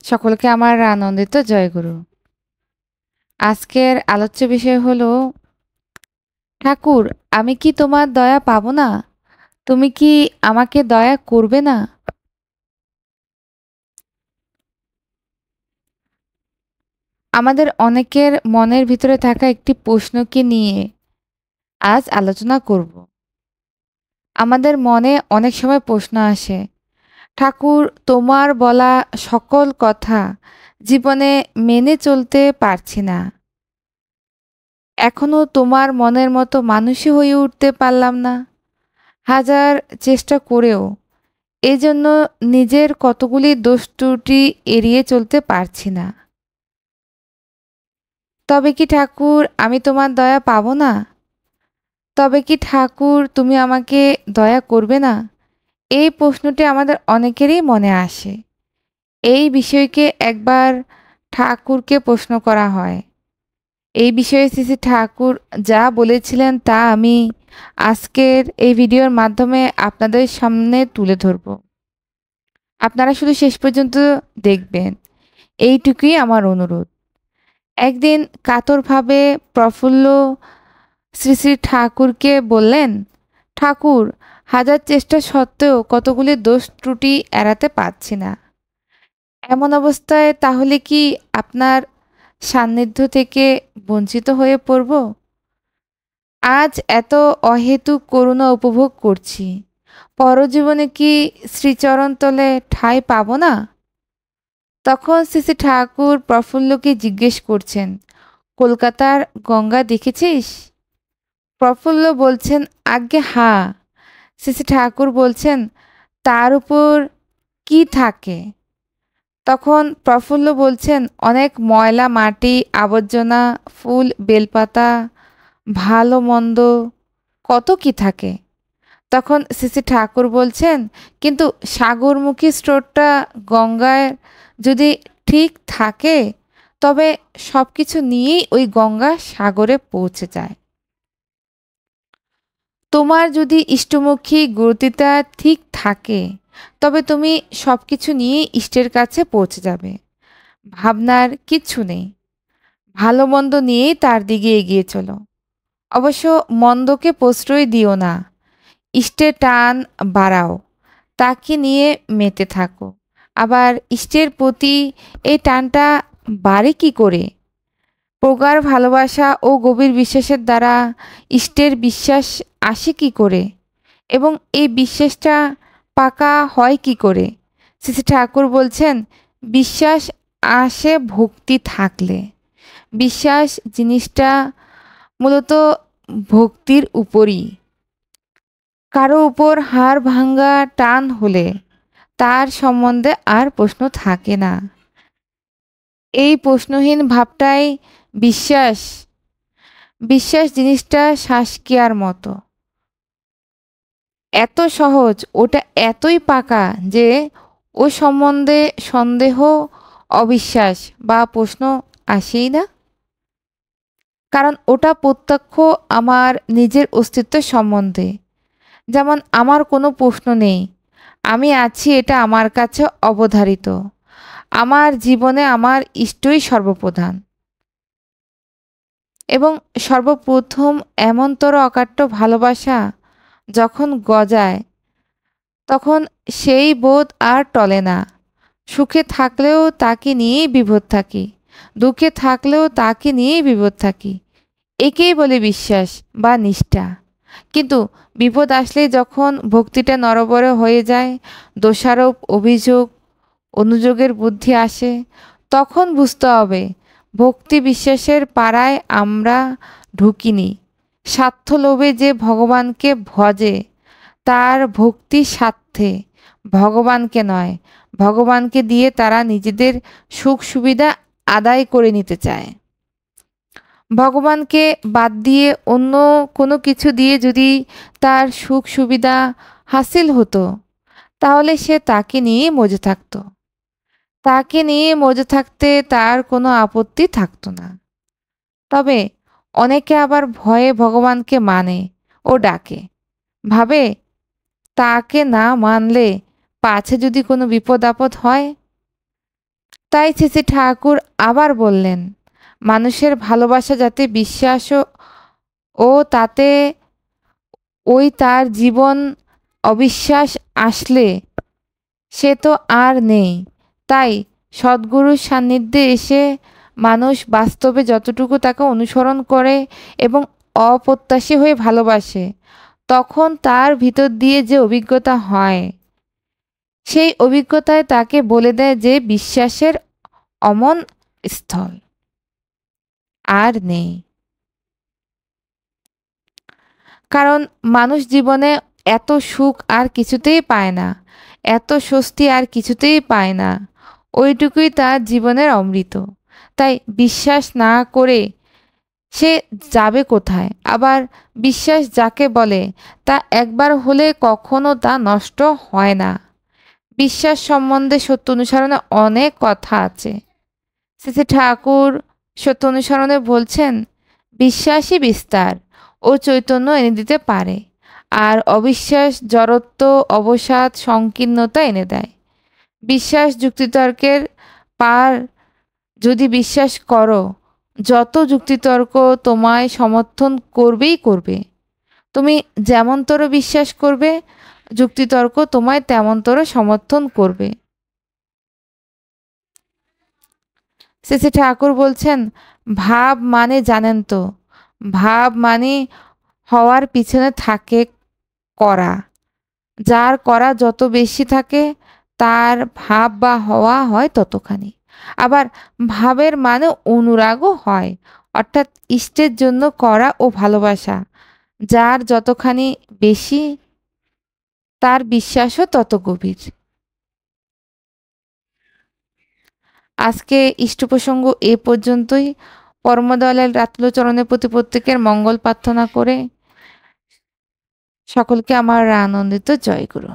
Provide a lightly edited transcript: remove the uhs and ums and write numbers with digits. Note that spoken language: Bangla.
সকলকে আমার আনন্দিত জয়গুরু। আজকের আলোচ্য বিষয় হলো, ঠাকুর, আমি কি তোমার দয়া পাবো না? তুমি কি আমাকে দয়া করবে না? আমাদের অনেকের মনের ভিতরে থাকা একটি প্রশ্নকে নিয়ে আজ আলোচনা করব। আমাদের মনে অনেক সময় প্রশ্ন আসে, ঠাকুর, তোমার বলা সকল কথা জীবনে মেনে চলতে পারছি না। এখনো তোমার মনের মতো মানুষই হয়ে উঠতে পারলাম না। হাজার চেষ্টা করেও এজন্য নিজের কতগুলি দোষ ত্রুটি এড়িয়ে চলতে পারছি না। তবে কি ঠাকুর আমি তোমার দয়া পাবো না? তবে কি ঠাকুর তুমি আমাকে দয়া করবে না? এই প্রশ্নটি আমাদের অনেকেরই মনে আসে। এই বিষয়কে একবার ঠাকুরকে প্রশ্ন করা হয়। এই বিষয়ে শ্রী শ্রী ঠাকুর যা বলেছিলেন তা আমি আজকের এই ভিডিওর মাধ্যমে আপনাদের সামনে তুলে ধরব। আপনারা শুধু শেষ পর্যন্ত দেখবেন, এইটুকুই আমার অনুরোধ। একদিন কাতরভাবে প্রফুল্ল শ্রী শ্রী ঠাকুরকে বললেন, ঠাকুর, হাজার চেষ্টা সত্ত্বেও কতগুলি দোষ ত্রুটি এড়াতে পারছি না। এমন অবস্থায় তাহলে কি আপনার সান্নিধ্য থেকে বঞ্চিত হয়ে পড়ব? আজ এত অহেতুক করুণা উপভোগ করছি, পরজীবনে কি শ্রীচরণতলে ঠাঁই পাব না? তখন শ্রী শ্রী ঠাকুর প্রফুল্লকে জিজ্ঞেস করছেন, কলকাতার গঙ্গা দেখেছিস? প্রফুল্ল বলছেন, আজ্ঞে হাঁ। শ্রী শ্রী ঠাকুর বলছেন, তার উপর কি থাকে? তখন প্রফুল্ল বলছেন, অনেক ময়লা, মাটি, আবর্জনা, ফুল, বেলপাতা, ভালো মন্দ, কত কি থাকে। তখন শ্রী শ্রী ঠাকুর বলছেন, কিন্তু সাগরমুখী স্রোতটা গঙ্গায় যদি ঠিক থাকে তবে সব কিছু নিয়েই ওই গঙ্গা সাগরে পৌঁছে যায়। তোমার যদি ইষ্টমুখী গতিটা ঠিক থাকে তবে তুমি সব কিছু নিয়ে ইষ্টের কাছে পৌঁছে যাবে। ভাবনার কিচ্ছু নেই, ভালো মন্দ নিয়েই তার দিকে এগিয়ে চলো। অবশ্য মন্দকে প্রশ্রয় দিও না, ইষ্টের টান বাড়াও, তাকে নিয়ে মেতে থাকো। আবার ইষ্টের প্রতি এই টানটা বাড়ে কি করে? প্রগাঢ় ভালোবাসা ও গভীর বিশ্বাসের দ্বারা ইষ্টের বিশ্বাস আসে কি করে, এবং এই বিশ্বাসটা পাকা হয় কি করে? শ্রী শ্রী ঠাকুর বলছেন, বিশ্বাস আসে ভক্তি থাকলে। বিশ্বাস জিনিসটা মূলত ভক্তির উপরই। কারো উপর হাড় ভাঙ্গা টান হলে তার সম্বন্ধে আর প্রশ্ন থাকে না। এই প্রশ্নহীন ভাবটাই বিশ্বাস। বিশ্বাস জিনিসটা শ্বাসক্রিয়ার মতো, এত সহজ, ওটা এতই পাকা যে ও সম্বন্ধে সন্দেহ, অবিশ্বাস বা প্রশ্ন আসেই না। কারণ ওটা প্রত্যক্ষ আমার নিজের অস্তিত্ব সম্বন্ধে। যেমন আমার কোনো প্রশ্ন নেই, আমি আছি, এটা আমার কাছে অবধারিত। আমার জীবনে আমার ইষ্টই সর্বপ্রধান এবং সর্বপ্রথম। এমনতর অকাট্য ভালোবাসা যখন গজায় তখন সেই বোধ আর টলে না। সুখে থাকলেও তাকে নিয়েই বিভোর থাকি, দুঃখে থাকলেও তাকে নিয়েই বিভোর থাকি। একেই বলে বিশ্বাস বা নিষ্ঠা। কিন্তু বিপদ আসলে যখন ভক্তিটা নড়বড়ে হয়ে যায়, দোষারোপ, অভিযোগ, অনুযোগের বুদ্ধি আসে, তখন বুঝতে হবে ভক্তি বিশ্বাসের পাড়ায় আমরা ঢুকিনি। স্বার্থ লোভে যে ভগবানকে ভজে তার ভক্তি স্বার্থে, ভগবানকে নয়। ভগবানকে দিয়ে তারা নিজেদের সুখ সুবিধা আদায় করে নিতে চায়। ভগবানকে বাদ দিয়ে অন্য কোনো কিছু দিয়ে যদি তার সুখ সুবিধা হাসিল হতো তাহলে সে তাকে নিয়ে মজে থাকতো। তাকে নিয়ে মজে থাকতে তার কোনো আপত্তি থাকতো না। তবে অনেকে আবার ভয়ে ভগবানকে মানে ও ডাকে, ভাবে তাকে না মানলে পাছে যদি কোনো বিপদ আপদ হয় তাই শ্রী ঠাকুর আবার বললেন, মানুষের ভালোবাসা যাতে বিশ্বাস ও তাতে ওই তার জীবন অবিশ্বাস আসলে সে তো আর নেই। তাই সদ্গুরুর সান্নিধ্যে এসে মানুষ বাস্তবে যতটুকু তাকে অনুসরণ করে এবং অপ্রত্যাশী হয়ে ভালোবাসে, তখন তার ভিতর দিয়ে যে অভিজ্ঞতা হয়, সেই অভিজ্ঞতায় তাকে বলে দেয় যে বিশ্বাসের অমন স্থল আর নেই। কারণ মানুষ জীবনে এত সুখ আর কিছুতেই পায় না, এত স্বস্তি আর কিছুতেই পায় না। ওইটুকুই তার জীবনের অমৃত। তাই বিশ্বাস না করে সে যাবে কোথায়? আবার বিশ্বাস যাকে বলে তা একবার হলে কখনো তা নষ্ট হয় না। বিশ্বাস সম্বন্ধে সত্য অনুসরণে অনেক কথা আছে। শ্রী ঠাকুর সত্য অনুসরণে বলছেন, বিশ্বাসই বিস্তার ও চৈতন্য এনে দিতে পারে, আর অবিশ্বাস জড়ত্ব, অবসাদ, সংকীর্ণতা এনে দেয়। বিশ্বাস যুক্তিতর্কের পার। যদি বিশ্বাস করো, যত যুক্তিতর্ক তোমায় সমর্থন করবেই করবে। তুমি যেমনতর বিশ্বাস করবে, যুক্তিতর্ক তোমায় তেমনতর সমর্থন করবে। শ্রী ঠাকুর বলছেন, ভাব মানে জানেন তো, ভাব মানে হওয়ার পিছনে থাকে করা। যার করা যত বেশি থাকে তার ভাব বা হওয়া হয় ততখানি। আবার ভাবের মানে অনুরাগও হয়, অর্থাৎ ইষ্টের জন্য করা ও ভালোবাসা। যার যতখানি বেশি তার বিশ্বাসও তত গভীর। আজকে ইষ্ট প্রসঙ্গ এ পর্যন্তই। পরমদয়াল রাতুলচরণের প্রতি প্রত্যেকের মঙ্গল প্রার্থনা করে সকলকে আমার আনন্দিত জয় গুরু।